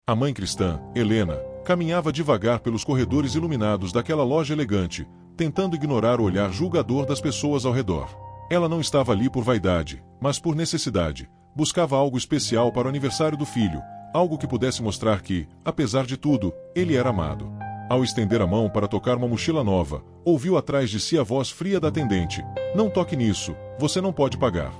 A mãe cristã, Helena, caminhava devagar pelos corredores iluminados daquela loja elegante, tentando ignorar o olhar julgador das pessoas ao redor. Ela não estava ali por vaidade, mas por necessidade. Buscava algo especial para o aniversário do filho, algo que pudesse mostrar que, apesar de tudo, ele era amado. Ao estender a mão para tocar uma mochila nova, ouviu atrás de si a voz fria da atendente: "Não toque nisso, você não pode pagar."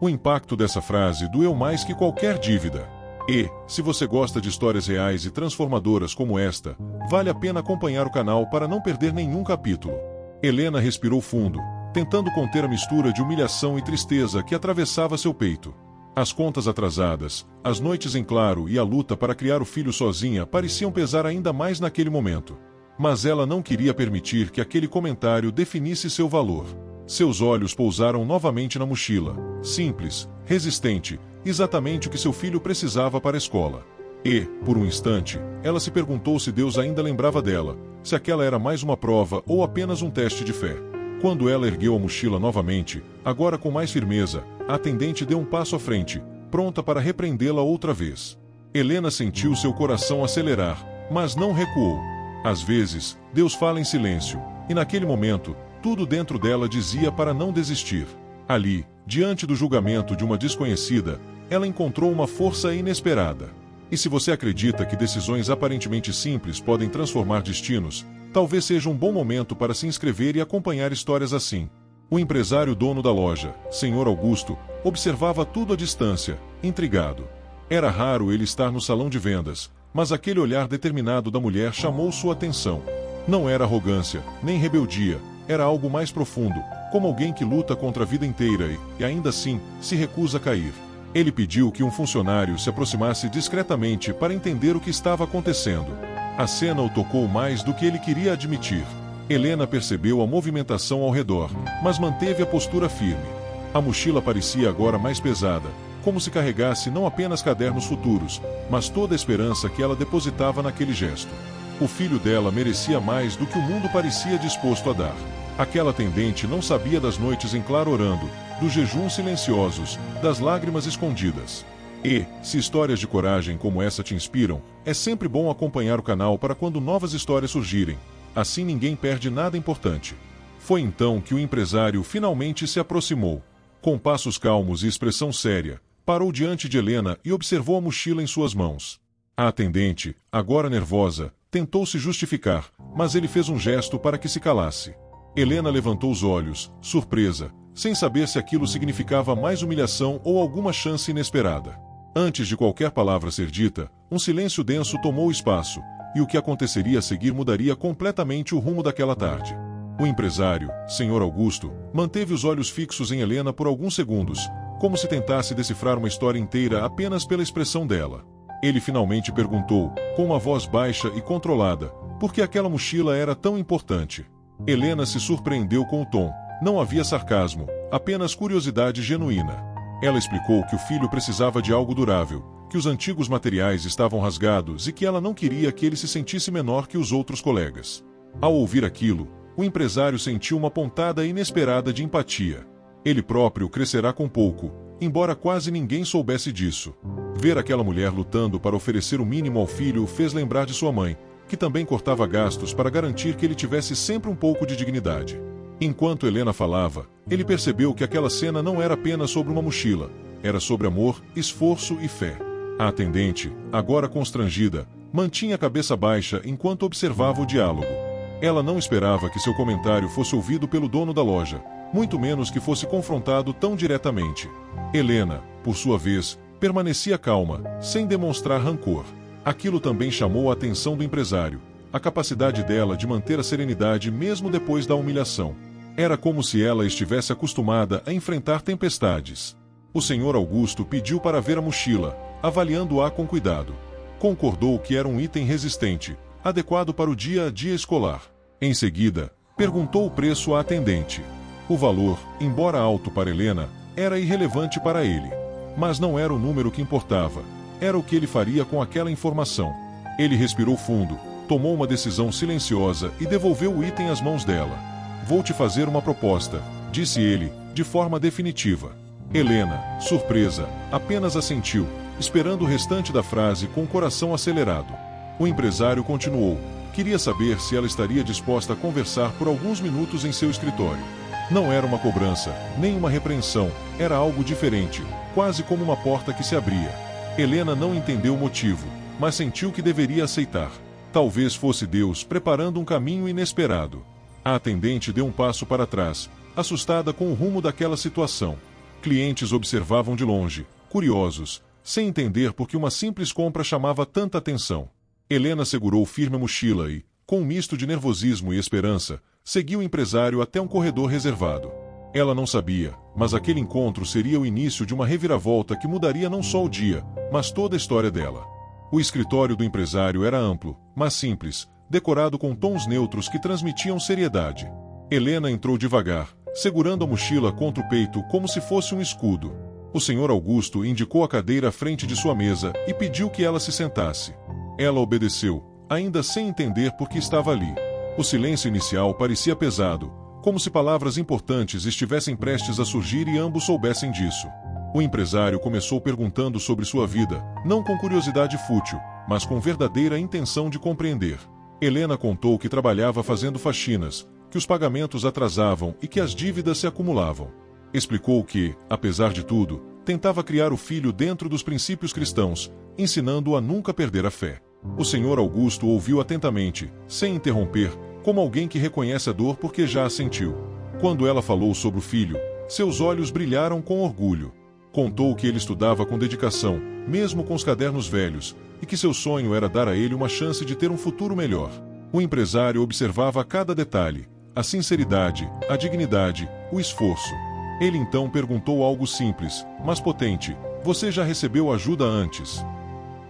O impacto dessa frase doeu mais que qualquer dívida. E, se você gosta de histórias reais e transformadoras como esta, vale a pena acompanhar o canal para não perder nenhum capítulo. Helena respirou fundo, tentando conter a mistura de humilhação e tristeza que atravessava seu peito. As contas atrasadas, as noites em claro e a luta para criar o filho sozinha pareciam pesar ainda mais naquele momento. Mas ela não queria permitir que aquele comentário definisse seu valor. Seus olhos pousaram novamente na mochila, simples, resistente, exatamente o que seu filho precisava para a escola. E, por um instante, ela se perguntou se Deus ainda lembrava dela, se aquela era mais uma prova ou apenas um teste de fé. Quando ela ergueu a mochila novamente, agora com mais firmeza, a atendente deu um passo à frente, pronta para repreendê-la outra vez. Helena sentiu seu coração acelerar, mas não recuou. Às vezes, Deus fala em silêncio, e naquele momento, tudo dentro dela dizia para não desistir. Ali, diante do julgamento de uma desconhecida, ela encontrou uma força inesperada. E se você acredita que decisões aparentemente simples podem transformar destinos, talvez seja um bom momento para se inscrever e acompanhar histórias assim. O empresário dono da loja, Sr. Augusto, observava tudo à distância, intrigado. Era raro ele estar no salão de vendas, mas aquele olhar determinado da mulher chamou sua atenção. Não era arrogância, nem rebeldia, era algo mais profundo, como alguém que luta contra a vida inteira e ainda assim, se recusa a cair. Ele pediu que um funcionário se aproximasse discretamente para entender o que estava acontecendo. A cena o tocou mais do que ele queria admitir. Helena percebeu a movimentação ao redor, mas manteve a postura firme. A mochila parecia agora mais pesada, como se carregasse não apenas cadernos futuros, mas toda a esperança que ela depositava naquele gesto. O filho dela merecia mais do que o mundo parecia disposto a dar. Aquela atendente não sabia das noites em claro orando, dos jejuns silenciosos, das lágrimas escondidas. E, se histórias de coragem como essa te inspiram, é sempre bom acompanhar o canal para quando novas histórias surgirem. Assim ninguém perde nada importante. Foi então que o empresário finalmente se aproximou. Com passos calmos e expressão séria, parou diante de Helena e observou a mochila em suas mãos. A atendente, agora nervosa, tentou se justificar, mas ele fez um gesto para que se calasse. Helena levantou os olhos, surpresa, sem saber se aquilo significava mais humilhação ou alguma chance inesperada. Antes de qualquer palavra ser dita, um silêncio denso tomou espaço, e o que aconteceria a seguir mudaria completamente o rumo daquela tarde. O empresário, Sr. Augusto, manteve os olhos fixos em Helena por alguns segundos, como se tentasse decifrar uma história inteira apenas pela expressão dela. Ele finalmente perguntou, com uma voz baixa e controlada, por que aquela mochila era tão importante. Helena se surpreendeu com o tom. Não havia sarcasmo, apenas curiosidade genuína. Ela explicou que o filho precisava de algo durável, que os antigos materiais estavam rasgados e que ela não queria que ele se sentisse menor que os outros colegas. Ao ouvir aquilo, o empresário sentiu uma pontada inesperada de empatia. Ele próprio crescerá com pouco, embora quase ninguém soubesse disso. Ver aquela mulher lutando para oferecer o mínimo ao filho o fez lembrar de sua mãe, que também cortava gastos para garantir que ele tivesse sempre um pouco de dignidade. Enquanto Helena falava, ele percebeu que aquela cena não era apenas sobre uma mochila, era sobre amor, esforço e fé. A atendente, agora constrangida, mantinha a cabeça baixa enquanto observava o diálogo. Ela não esperava que seu comentário fosse ouvido pelo dono da loja, muito menos que fosse confrontado tão diretamente. Helena, por sua vez, permanecia calma, sem demonstrar rancor. Aquilo também chamou a atenção do empresário, a capacidade dela de manter a serenidade mesmo depois da humilhação. Era como se ela estivesse acostumada a enfrentar tempestades. O Sr. Augusto pediu para ver a mochila, avaliando-a com cuidado. Concordou que era um item resistente, adequado para o dia a dia escolar. Em seguida, perguntou o preço à atendente. O valor, embora alto para Helena, era irrelevante para ele. Mas não era o número que importava, era o que ele faria com aquela informação. Ele respirou fundo, tomou uma decisão silenciosa e devolveu o item às mãos dela. "Vou te fazer uma proposta", disse ele, de forma definitiva. Helena, surpresa, apenas assentiu, esperando o restante da frase com o coração acelerado. O empresário continuou. Queria saber se ela estaria disposta a conversar por alguns minutos em seu escritório. Não era uma cobrança, nem uma repreensão, era algo diferente, quase como uma porta que se abria. Helena não entendeu o motivo, mas sentiu que deveria aceitar. Talvez fosse Deus preparando um caminho inesperado. A atendente deu um passo para trás, assustada com o rumo daquela situação. Clientes observavam de longe, curiosos, sem entender por que uma simples compra chamava tanta atenção. Helena segurou firme a mochila e, com um misto de nervosismo e esperança, seguiu o empresário até um corredor reservado. Ela não sabia, mas aquele encontro seria o início de uma reviravolta que mudaria não só o dia, mas toda a história dela. O escritório do empresário era amplo, mas simples, decorado com tons neutros que transmitiam seriedade. Helena entrou devagar, segurando a mochila contra o peito como se fosse um escudo. O Sr. Augusto indicou a cadeira à frente de sua mesa e pediu que ela se sentasse. Ela obedeceu, ainda sem entender por que estava ali. O silêncio inicial parecia pesado, como se palavras importantes estivessem prestes a surgir e ambos soubessem disso. O empresário começou perguntando sobre sua vida, não com curiosidade fútil, mas com verdadeira intenção de compreender. Helena contou que trabalhava fazendo faxinas, que os pagamentos atrasavam e que as dívidas se acumulavam. Explicou que, apesar de tudo, tentava criar o filho dentro dos princípios cristãos, ensinando-o a nunca perder a fé. O Sr. Augusto ouviu atentamente, sem interromper, como alguém que reconhece a dor porque já a sentiu. Quando ela falou sobre o filho, seus olhos brilharam com orgulho. Contou que ele estudava com dedicação, mesmo com os cadernos velhos, e que seu sonho era dar a ele uma chance de ter um futuro melhor. O empresário observava cada detalhe, a sinceridade, a dignidade, o esforço. Ele então perguntou algo simples, mas potente: "Você já recebeu ajuda antes?"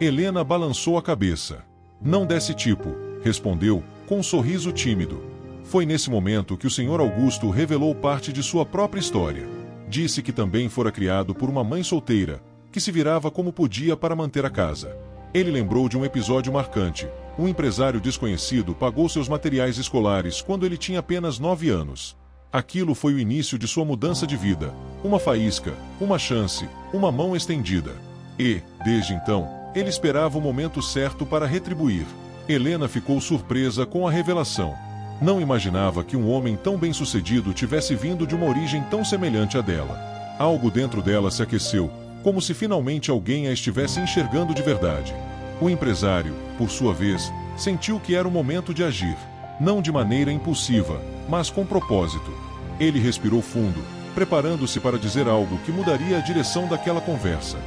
Helena balançou a cabeça. "Não desse tipo", respondeu, com um sorriso tímido. Foi nesse momento que o Sr. Augusto revelou parte de sua própria história. Disse que também fora criado por uma mãe solteira, que se virava como podia para manter a casa. Ele lembrou de um episódio marcante. Um empresário desconhecido pagou seus materiais escolares quando ele tinha apenas 9 anos. Aquilo foi o início de sua mudança de vida. Uma faísca, uma chance, uma mão estendida. E, desde então, ele esperava o momento certo para retribuir. Helena ficou surpresa com a revelação. Não imaginava que um homem tão bem-sucedido tivesse vindo de uma origem tão semelhante à dela. Algo dentro dela se aqueceu, como se finalmente alguém a estivesse enxergando de verdade. O empresário, por sua vez, sentiu que era o momento de agir. Não de maneira impulsiva, mas com propósito. Ele respirou fundo, preparando-se para dizer algo que mudaria a direção daquela conversa.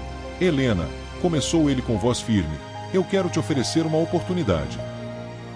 "Helena", começou ele com voz firme, "eu quero te oferecer uma oportunidade."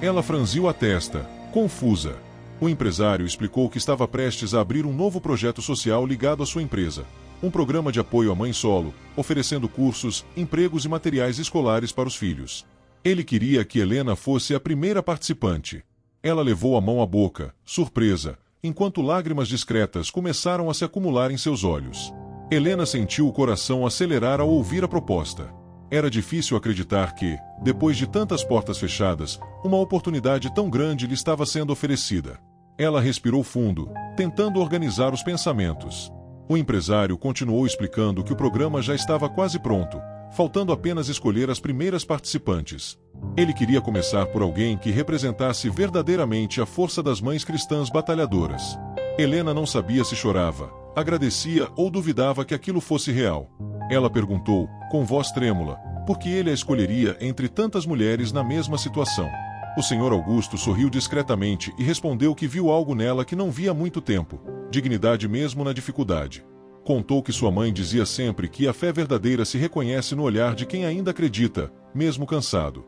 Ela franziu a testa, confusa. O empresário explicou que estava prestes a abrir um novo projeto social ligado à sua empresa. Um programa de apoio à mãe solo, oferecendo cursos, empregos e materiais escolares para os filhos. Ele queria que Helena fosse a primeira participante. Ela levou a mão à boca, surpresa, enquanto lágrimas discretas começaram a se acumular em seus olhos. Helena sentiu o coração acelerar ao ouvir a proposta. Era difícil acreditar que, depois de tantas portas fechadas, uma oportunidade tão grande lhe estava sendo oferecida. Ela respirou fundo, tentando organizar os pensamentos. O empresário continuou explicando que o programa já estava quase pronto, faltando apenas escolher as primeiras participantes. Ele queria começar por alguém que representasse verdadeiramente a força das mães cristãs batalhadoras. Helena não sabia se chorava, agradecia ou duvidava que aquilo fosse real. Ela perguntou, com voz trêmula, por que ele a escolheria entre tantas mulheres na mesma situação. O Sr. Augusto sorriu discretamente e respondeu que viu algo nela que não via há muito tempo, dignidade mesmo na dificuldade. Contou que sua mãe dizia sempre que a fé verdadeira se reconhece no olhar de quem ainda acredita, mesmo cansado.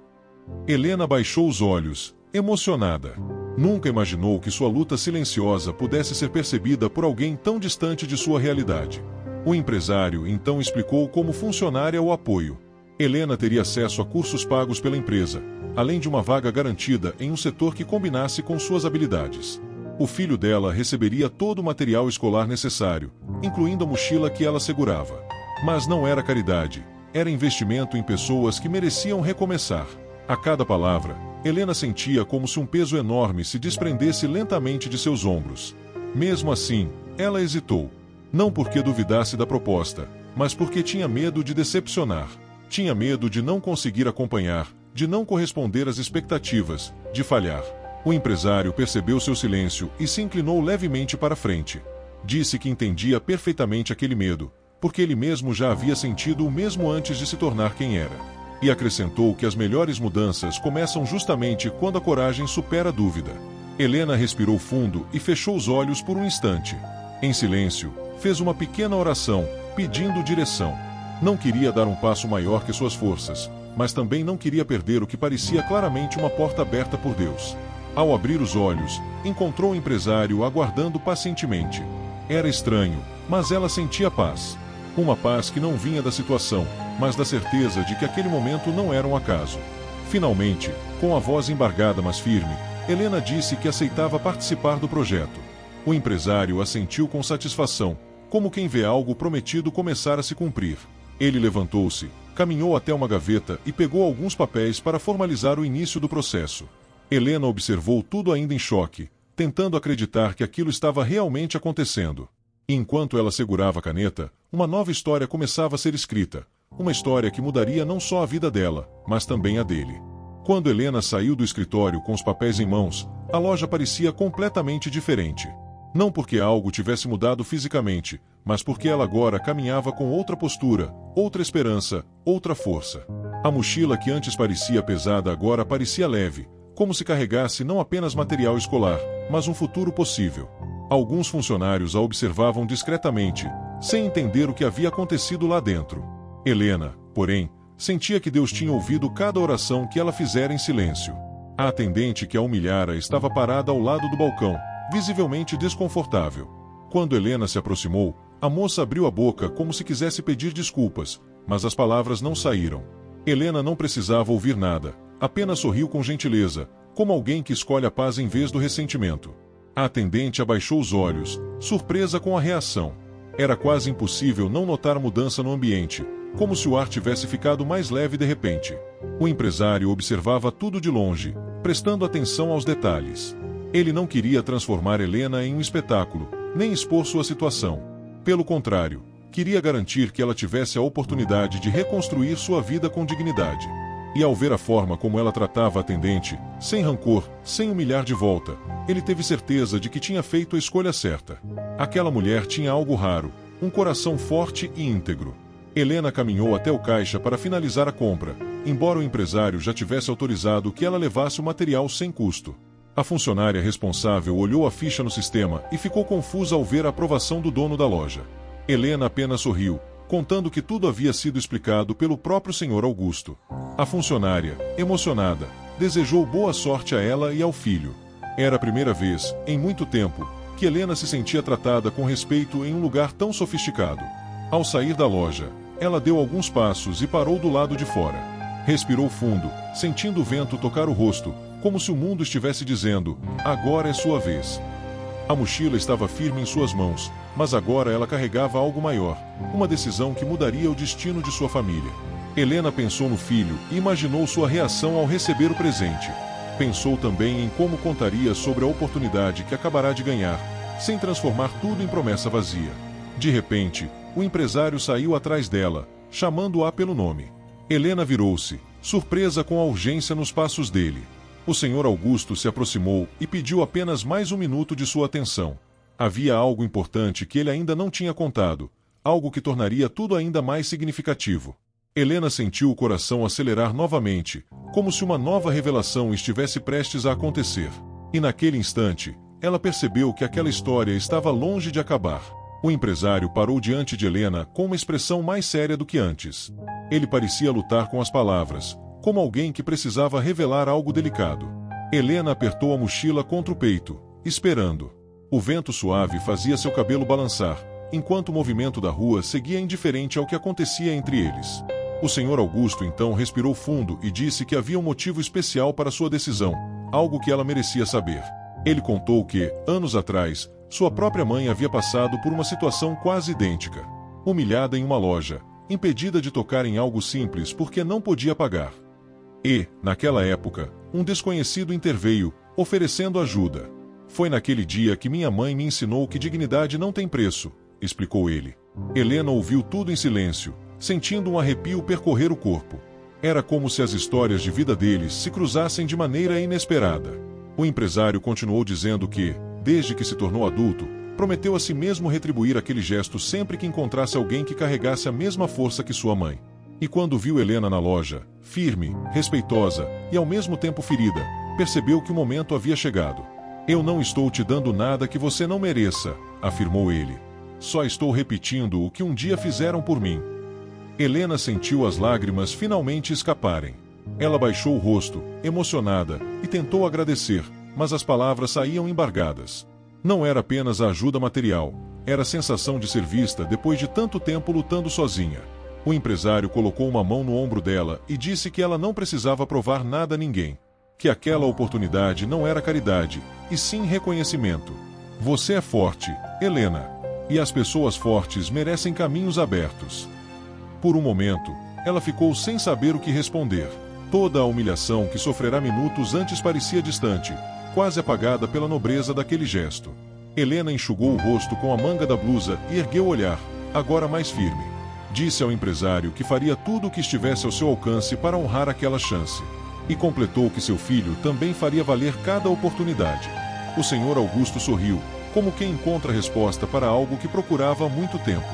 Helena baixou os olhos, emocionada. Nunca imaginou que sua luta silenciosa pudesse ser percebida por alguém tão distante de sua realidade. O empresário então explicou como funcionaria o apoio. Helena teria acesso a cursos pagos pela empresa, além de uma vaga garantida em um setor que combinasse com suas habilidades. O filho dela receberia todo o material escolar necessário, incluindo a mochila que ela segurava. Mas não era caridade, era investimento em pessoas que mereciam recomeçar. A cada palavra, Helena sentia como se um peso enorme se desprendesse lentamente de seus ombros. Mesmo assim, ela hesitou. Não porque duvidasse da proposta, mas porque tinha medo de decepcionar. Tinha medo de não conseguir acompanhar, de não corresponder às expectativas, de falhar. O empresário percebeu seu silêncio e se inclinou levemente para frente. Disse que entendia perfeitamente aquele medo, porque ele mesmo já havia sentido o mesmo antes de se tornar quem era. E acrescentou que as melhores mudanças começam justamente quando a coragem supera a dúvida. Helena respirou fundo e fechou os olhos por um instante. Em silêncio, fez uma pequena oração, pedindo direção. Não queria dar um passo maior que suas forças, mas também não queria perder o que parecia claramente uma porta aberta por Deus. Ao abrir os olhos, encontrou o empresário aguardando pacientemente. Era estranho, mas ela sentia paz. Uma paz que não vinha da situação, mas da certeza de que aquele momento não era um acaso. Finalmente, com a voz embargada mas firme, Helena disse que aceitava participar do projeto. O empresário assentiu com satisfação, como quem vê algo prometido começar a se cumprir. Ele levantou-se, caminhou até uma gaveta e pegou alguns papéis para formalizar o início do processo. Helena observou tudo ainda em choque, tentando acreditar que aquilo estava realmente acontecendo. E enquanto ela segurava a caneta, uma nova história começava a ser escrita. Uma história que mudaria não só a vida dela, mas também a dele. Quando Helena saiu do escritório com os papéis em mãos, a loja parecia completamente diferente. Não porque algo tivesse mudado fisicamente, mas porque ela agora caminhava com outra postura, outra esperança, outra força. A mochila que antes parecia pesada agora parecia leve, como se carregasse não apenas material escolar, mas um futuro possível. Alguns funcionários a observavam discretamente, sem entender o que havia acontecido lá dentro. Helena, porém, sentia que Deus tinha ouvido cada oração que ela fizera em silêncio. A atendente que a humilhara estava parada ao lado do balcão, visivelmente desconfortável. Quando Helena se aproximou, a moça abriu a boca como se quisesse pedir desculpas, mas as palavras não saíram. Helena não precisava ouvir nada, apenas sorriu com gentileza, como alguém que escolhe a paz em vez do ressentimento. A atendente abaixou os olhos, surpresa com a reação. Era quase impossível não notar mudança no ambiente, como se o ar tivesse ficado mais leve de repente. O empresário observava tudo de longe, prestando atenção aos detalhes. Ele não queria transformar Helena em um espetáculo, nem expor sua situação. Pelo contrário, queria garantir que ela tivesse a oportunidade de reconstruir sua vida com dignidade. E ao ver a forma como ela tratava a atendente, sem rancor, sem humilhar de volta, ele teve certeza de que tinha feito a escolha certa. Aquela mulher tinha algo raro, um coração forte e íntegro. Helena caminhou até o caixa para finalizar a compra, embora o empresário já tivesse autorizado que ela levasse o material sem custo. A funcionária responsável olhou a ficha no sistema e ficou confusa ao ver a aprovação do dono da loja. Helena apenas sorriu, contando que tudo havia sido explicado pelo próprio Sr. Augusto. A funcionária, emocionada, desejou boa sorte a ela e ao filho. Era a primeira vez, em muito tempo, que Helena se sentia tratada com respeito em um lugar tão sofisticado. Ao sair da loja, ela deu alguns passos e parou do lado de fora. Respirou fundo, sentindo o vento tocar o rosto, como se o mundo estivesse dizendo: agora é sua vez. A mochila estava firme em suas mãos, mas agora ela carregava algo maior, uma decisão que mudaria o destino de sua família. Helena pensou no filho e imaginou sua reação ao receber o presente. Pensou também em como contaria sobre a oportunidade que acabará de ganhar, sem transformar tudo em promessa vazia. De repente, o empresário saiu atrás dela, chamando-a pelo nome. Helena virou-se, surpresa com a urgência nos passos dele. O Sr. Augusto se aproximou e pediu apenas mais um minuto de sua atenção. Havia algo importante que ele ainda não tinha contado, algo que tornaria tudo ainda mais significativo. Helena sentiu o coração acelerar novamente, como se uma nova revelação estivesse prestes a acontecer. E naquele instante, ela percebeu que aquela história estava longe de acabar. O empresário parou diante de Helena com uma expressão mais séria do que antes. Ele parecia lutar com as palavras, como alguém que precisava revelar algo delicado. Helena apertou a mochila contra o peito, esperando. O vento suave fazia seu cabelo balançar, enquanto o movimento da rua seguia indiferente ao que acontecia entre eles. O Sr. Augusto então respirou fundo e disse que havia um motivo especial para sua decisão, algo que ela merecia saber. Ele contou que, anos atrás, sua própria mãe havia passado por uma situação quase idêntica. Humilhada em uma loja, impedida de tocar em algo simples porque não podia pagar. E, naquela época, um desconhecido interveio, oferecendo ajuda. Foi naquele dia que minha mãe me ensinou que dignidade não tem preço, explicou ele. Helena ouviu tudo em silêncio, sentindo um arrepio percorrer o corpo. Era como se as histórias de vida deles se cruzassem de maneira inesperada. O empresário continuou dizendo que, desde que se tornou adulto, prometeu a si mesmo retribuir aquele gesto sempre que encontrasse alguém que carregasse a mesma força que sua mãe. E quando viu Helena na loja, firme, respeitosa e ao mesmo tempo ferida, percebeu que o momento havia chegado. "Eu não estou te dando nada que você não mereça", afirmou ele. "Só estou repetindo o que um dia fizeram por mim." Helena sentiu as lágrimas finalmente escaparem. Ela baixou o rosto, emocionada, e tentou agradecer, mas as palavras saíam embargadas. Não era apenas a ajuda material, era a sensação de ser vista depois de tanto tempo lutando sozinha. O empresário colocou uma mão no ombro dela e disse que ela não precisava provar nada a ninguém. Que aquela oportunidade não era caridade, e sim reconhecimento. "Você é forte, Helena. E as pessoas fortes merecem caminhos abertos." Por um momento, ela ficou sem saber o que responder. Toda a humilhação que sofrerá minutos antes parecia distante, quase apagada pela nobreza daquele gesto. Helena enxugou o rosto com a manga da blusa e ergueu o olhar, agora mais firme. Disse ao empresário que faria tudo o que estivesse ao seu alcance para honrar aquela chance. E completou que seu filho também faria valer cada oportunidade. O senhor Augusto sorriu, como quem encontra a resposta para algo que procurava há muito tempo.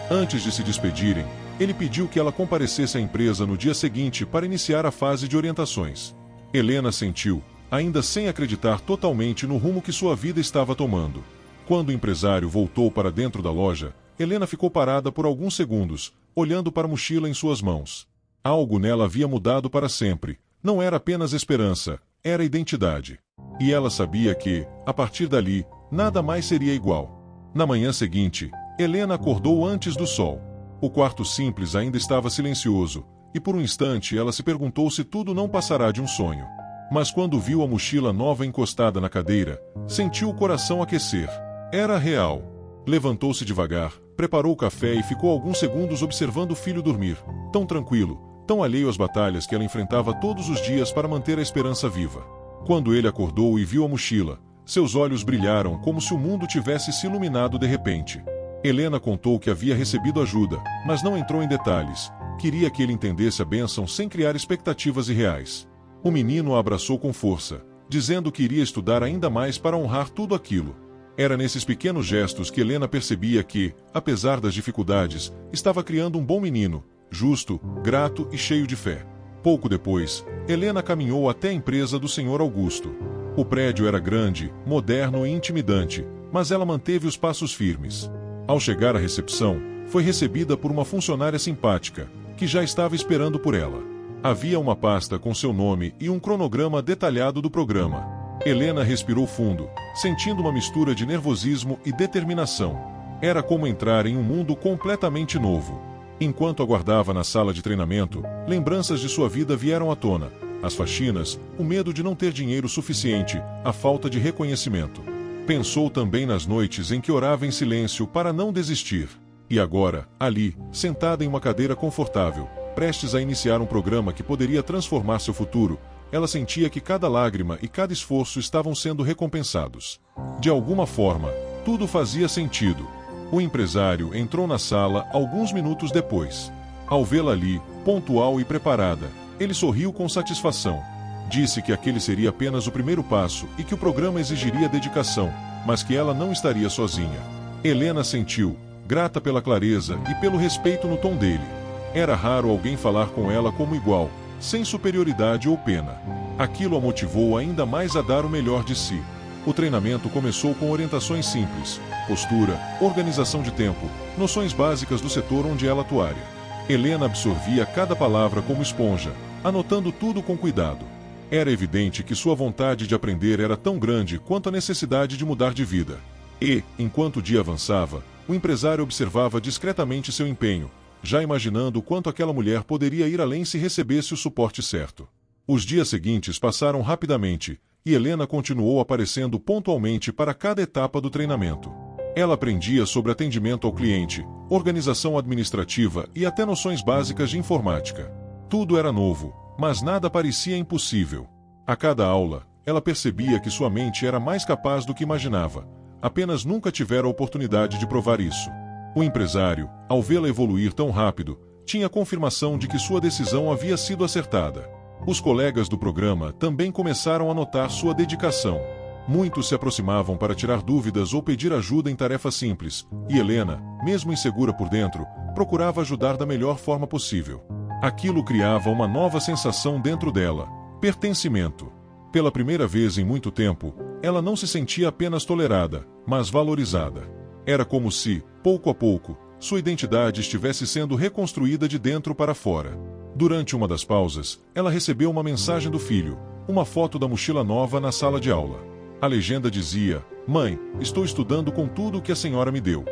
Antes de se despedirem, ele pediu que ela comparecesse à empresa no dia seguinte para iniciar a fase de orientações. Helena sentiu, ainda sem acreditar totalmente no rumo que sua vida estava tomando. Quando o empresário voltou para dentro da loja, Helena ficou parada por alguns segundos, olhando para a mochila em suas mãos. Algo nela havia mudado para sempre. Não era apenas esperança, era identidade. E ela sabia que, a partir dali, nada mais seria igual. Na manhã seguinte, Helena acordou antes do sol. O quarto simples ainda estava silencioso, e por um instante ela se perguntou se tudo não passará de um sonho. Mas quando viu a mochila nova encostada na cadeira, sentiu o coração aquecer. Era real. Levantou-se devagar, preparou o café e ficou alguns segundos observando o filho dormir, tão tranquilo, tão alheio às batalhas que ela enfrentava todos os dias para manter a esperança viva. Quando ele acordou e viu a mochila, seus olhos brilharam como se o mundo tivesse se iluminado de repente. Helena contou que havia recebido ajuda, mas não entrou em detalhes. Queria que ele entendesse a bênção sem criar expectativas irreais. O menino a abraçou com força, dizendo que iria estudar ainda mais para honrar tudo aquilo. Era nesses pequenos gestos que Helena percebia que, apesar das dificuldades, estava criando um bom menino, justo, grato e cheio de fé. Pouco depois, Helena caminhou até a empresa do Sr. Augusto. O prédio era grande, moderno e intimidante, mas ela manteve os passos firmes. Ao chegar à recepção, foi recebida por uma funcionária simpática, que já estava esperando por ela. Havia uma pasta com seu nome e um cronograma detalhado do programa. Helena respirou fundo, sentindo uma mistura de nervosismo e determinação. Era como entrar em um mundo completamente novo. Enquanto aguardava na sala de treinamento, lembranças de sua vida vieram à tona. As faxinas, o medo de não ter dinheiro suficiente, a falta de reconhecimento. Pensou também nas noites em que orava em silêncio para não desistir. E agora, ali, sentada em uma cadeira confortável, prestes a iniciar um programa que poderia transformar seu futuro, ela sentia que cada lágrima e cada esforço estavam sendo recompensados. De alguma forma, tudo fazia sentido. O empresário entrou na sala alguns minutos depois. Ao vê-la ali, pontual e preparada, ele sorriu com satisfação. Disse que aquele seria apenas o primeiro passo e que o programa exigiria dedicação, mas que ela não estaria sozinha. Helena sentiu, grata pela clareza e pelo respeito no tom dele. Era raro alguém falar com ela como igual, sem superioridade ou pena. Aquilo a motivou ainda mais a dar o melhor de si. O treinamento começou com orientações simples, postura, organização de tempo, noções básicas do setor onde ela atuaria. Helena absorvia cada palavra como esponja, anotando tudo com cuidado. Era evidente que sua vontade de aprender era tão grande quanto a necessidade de mudar de vida. E, enquanto o dia avançava, o empresário observava discretamente seu empenho, já imaginando o quanto aquela mulher poderia ir além se recebesse o suporte certo. Os dias seguintes passaram rapidamente, e Helena continuou aparecendo pontualmente para cada etapa do treinamento. Ela aprendia sobre atendimento ao cliente, organização administrativa e até noções básicas de informática. Tudo era novo, mas nada parecia impossível. A cada aula, ela percebia que sua mente era mais capaz do que imaginava, apenas nunca tivera a oportunidade de provar isso. O empresário, ao vê-la evoluir tão rápido, tinha confirmação de que sua decisão havia sido acertada. Os colegas do programa também começaram a notar sua dedicação. Muitos se aproximavam para tirar dúvidas ou pedir ajuda em tarefas simples, e Helena, mesmo insegura por dentro, procurava ajudar da melhor forma possível. Aquilo criava uma nova sensação dentro dela: pertencimento. Pela primeira vez em muito tempo, ela não se sentia apenas tolerada, mas valorizada. Era como se, pouco a pouco, sua identidade estivesse sendo reconstruída de dentro para fora. Durante uma das pausas, ela recebeu uma mensagem do filho, uma foto da mochila nova na sala de aula. A legenda dizia: "Mãe, estou estudando com tudo o que a senhora me deu."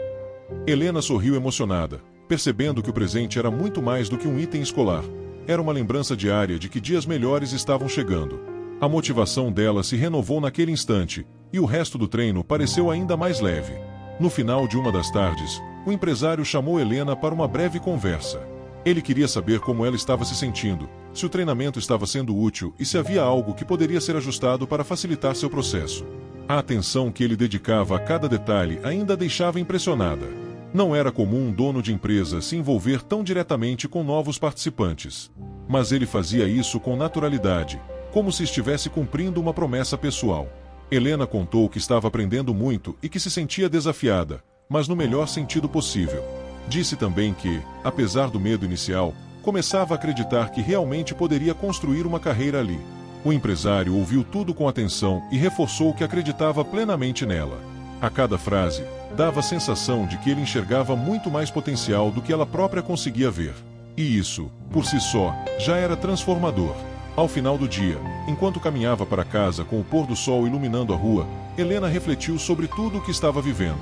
Helena sorriu emocionada, percebendo que o presente era muito mais do que um item escolar. Era uma lembrança diária de que dias melhores estavam chegando. A motivação dela se renovou naquele instante, e o resto do treino pareceu ainda mais leve. No final de uma das tardes, o empresário chamou Helena para uma breve conversa. Ele queria saber como ela estava se sentindo, se o treinamento estava sendo útil e se havia algo que poderia ser ajustado para facilitar seu processo. A atenção que ele dedicava a cada detalhe ainda a deixava impressionada. Não era comum um dono de empresa se envolver tão diretamente com novos participantes. Mas ele fazia isso com naturalidade, como se estivesse cumprindo uma promessa pessoal. Helena contou que estava aprendendo muito e que se sentia desafiada, mas no melhor sentido possível. Disse também que, apesar do medo inicial, começava a acreditar que realmente poderia construir uma carreira ali. O empresário ouviu tudo com atenção e reforçou que acreditava plenamente nela. A cada frase, dava a sensação de que ele enxergava muito mais potencial do que ela própria conseguia ver. E isso, por si só, já era transformador. Ao final do dia, enquanto caminhava para casa com o pôr do sol iluminando a rua, Helena refletiu sobre tudo o que estava vivendo.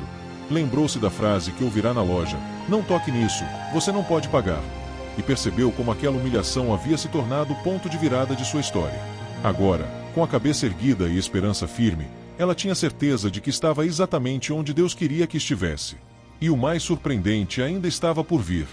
Lembrou-se da frase que ouvirá na loja: "Não toque nisso, você não pode pagar." E percebeu como aquela humilhação havia se tornado o ponto de virada de sua história. Agora, com a cabeça erguida e esperança firme, ela tinha certeza de que estava exatamente onde Deus queria que estivesse. E o mais surpreendente ainda estava por vir.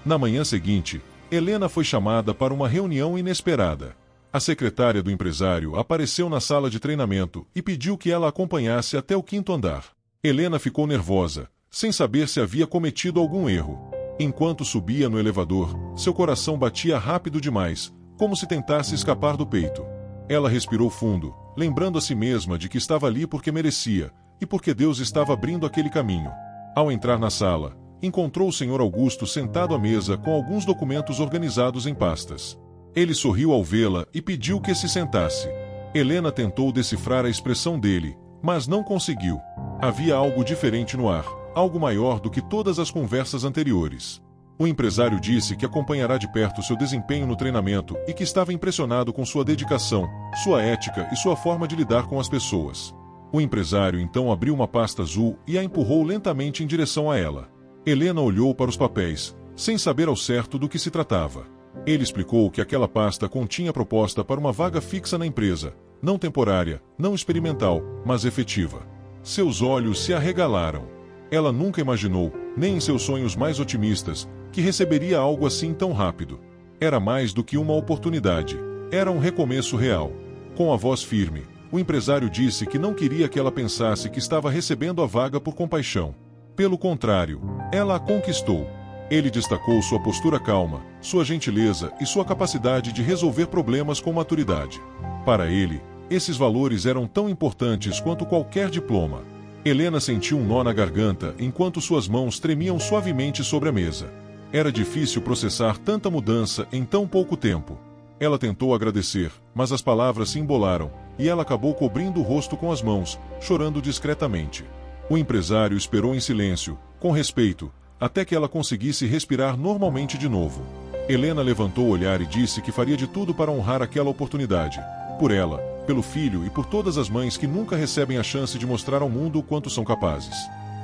Na manhã seguinte, Helena foi chamada para uma reunião inesperada. A secretária do empresário apareceu na sala de treinamento e pediu que ela a acompanhasse até o 5º andar. Helena ficou nervosa, sem saber se havia cometido algum erro. Enquanto subia no elevador, seu coração batia rápido demais, como se tentasse escapar do peito. Ela respirou fundo, lembrando a si mesma de que estava ali porque merecia, e porque Deus estava abrindo aquele caminho. Ao entrar na sala, encontrou o Sr. Augusto sentado à mesa com alguns documentos organizados em pastas. Ele sorriu ao vê-la e pediu que se sentasse. Helena tentou decifrar a expressão dele, mas não conseguiu. Havia algo diferente no ar, algo maior do que todas as conversas anteriores. O empresário disse que acompanhará de perto seu desempenho no treinamento e que estava impressionado com sua dedicação, sua ética e sua forma de lidar com as pessoas. O empresário então abriu uma pasta azul e a empurrou lentamente em direção a ela. Helena olhou para os papéis, sem saber ao certo do que se tratava. Ele explicou que aquela pasta continha proposta para uma vaga fixa na empresa, não temporária, não experimental, mas efetiva. Seus olhos se arregalaram. Ela nunca imaginou, nem em seus sonhos mais otimistas, que receberia algo assim tão rápido. Era mais do que uma oportunidade. Era um recomeço real. Com a voz firme, o empresário disse que não queria que ela pensasse que estava recebendo a vaga por compaixão. Pelo contrário, ela a conquistou. Ele destacou sua postura calma, sua gentileza e sua capacidade de resolver problemas com maturidade. Para ele, esses valores eram tão importantes quanto qualquer diploma. Helena sentiu um nó na garganta enquanto suas mãos tremiam suavemente sobre a mesa. Era difícil processar tanta mudança em tão pouco tempo. Ela tentou agradecer, mas as palavras se embolaram, e ela acabou cobrindo o rosto com as mãos, chorando discretamente. O empresário esperou em silêncio, com respeito, até que ela conseguisse respirar normalmente de novo. Helena levantou o olhar e disse que faria de tudo para honrar aquela oportunidade. Por ela, pelo filho e por todas as mães que nunca recebem a chance de mostrar ao mundo o quanto são capazes.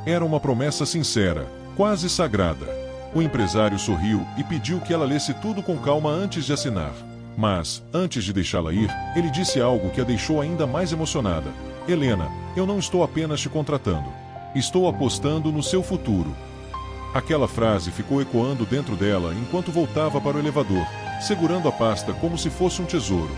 Era uma promessa sincera, quase sagrada. O empresário sorriu e pediu que ela lesse tudo com calma antes de assinar. Mas, antes de deixá-la ir, ele disse algo que a deixou ainda mais emocionada. Helena, eu não estou apenas te contratando. Estou apostando no seu futuro. Aquela frase ficou ecoando dentro dela enquanto voltava para o elevador, segurando a pasta como se fosse um tesouro.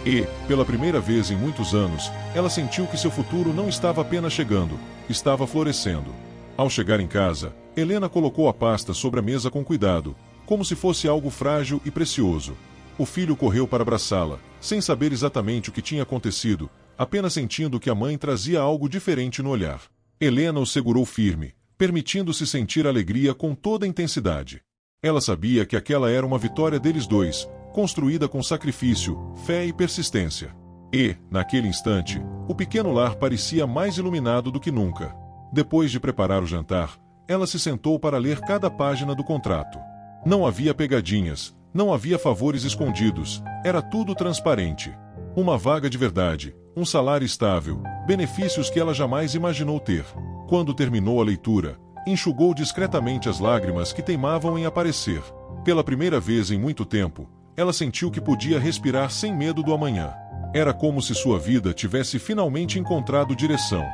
E, pela primeira vez em muitos anos, ela sentiu que seu futuro não estava apenas chegando, estava florescendo. Ao chegar em casa, Helena colocou a pasta sobre a mesa com cuidado, como se fosse algo frágil e precioso. O filho correu para abraçá-la, sem saber exatamente o que tinha acontecido, apenas sentindo que a mãe trazia algo diferente no olhar. Helena o segurou firme, permitindo-se sentir alegria com toda a intensidade. Ela sabia que aquela era uma vitória deles dois, construída com sacrifício, fé e persistência. E, naquele instante, o pequeno lar parecia mais iluminado do que nunca. Depois de preparar o jantar, ela se sentou para ler cada página do contrato. Não havia pegadinhas, não havia favores escondidos, era tudo transparente. Uma vaga de verdade, um salário estável, benefícios que ela jamais imaginou ter. Quando terminou a leitura, enxugou discretamente as lágrimas que teimavam em aparecer. Pela primeira vez em muito tempo, ela sentiu que podia respirar sem medo do amanhã. Era como se sua vida tivesse finalmente encontrado direção.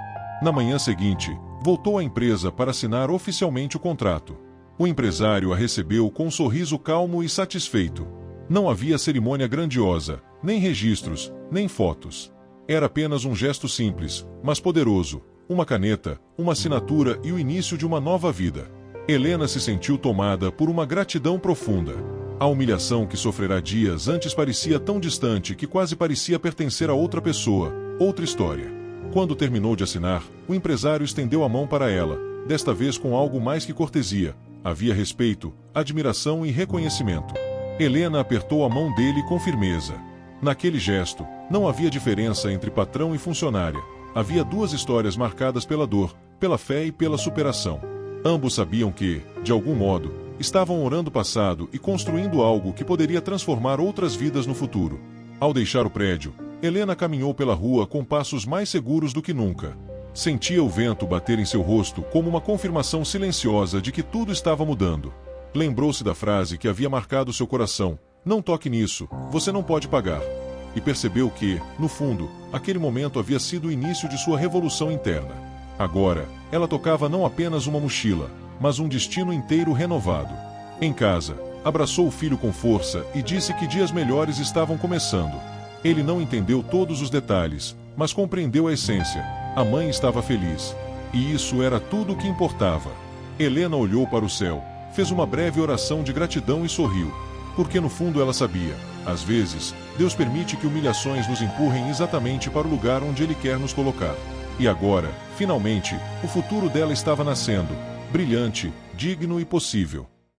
Na manhã seguinte, voltou à empresa para assinar oficialmente o contrato. O empresário a recebeu com um sorriso calmo e satisfeito. Não havia cerimônia grandiosa, nem registros, nem fotos. Era apenas um gesto simples, mas poderoso, uma caneta, uma assinatura e o início de uma nova vida. Helena se sentiu tomada por uma gratidão profunda. A humilhação que sofrerá dias antes parecia tão distante que quase parecia pertencer a outra pessoa, outra história. Quando terminou de assinar, o empresário estendeu a mão para ela, desta vez com algo mais que cortesia. Havia respeito, admiração e reconhecimento. Helena apertou a mão dele com firmeza. Naquele gesto, não havia diferença entre patrão e funcionária. Havia duas histórias marcadas pela dor, pela fé e pela superação. Ambos sabiam que, de algum modo, estavam orando o passado e construindo algo que poderia transformar outras vidas no futuro. Ao deixar o prédio, Helena caminhou pela rua com passos mais seguros do que nunca. Sentia o vento bater em seu rosto como uma confirmação silenciosa de que tudo estava mudando. Lembrou-se da frase que havia marcado seu coração: "Não toque nisso, você não pode pagar." E percebeu que, no fundo, aquele momento havia sido o início de sua revolução interna. Agora, ela tocava não apenas uma mochila, mas um destino inteiro renovado. Em casa, abraçou o filho com força e disse que dias melhores estavam começando. Ele não entendeu todos os detalhes, mas compreendeu a essência. A mãe estava feliz. E isso era tudo o que importava. Helena olhou para o céu, fez uma breve oração de gratidão e sorriu. Porque no fundo ela sabia, às vezes, Deus permite que humilhações nos empurrem exatamente para o lugar onde Ele quer nos colocar. E agora, finalmente, o futuro dela estava nascendo, brilhante, digno e possível.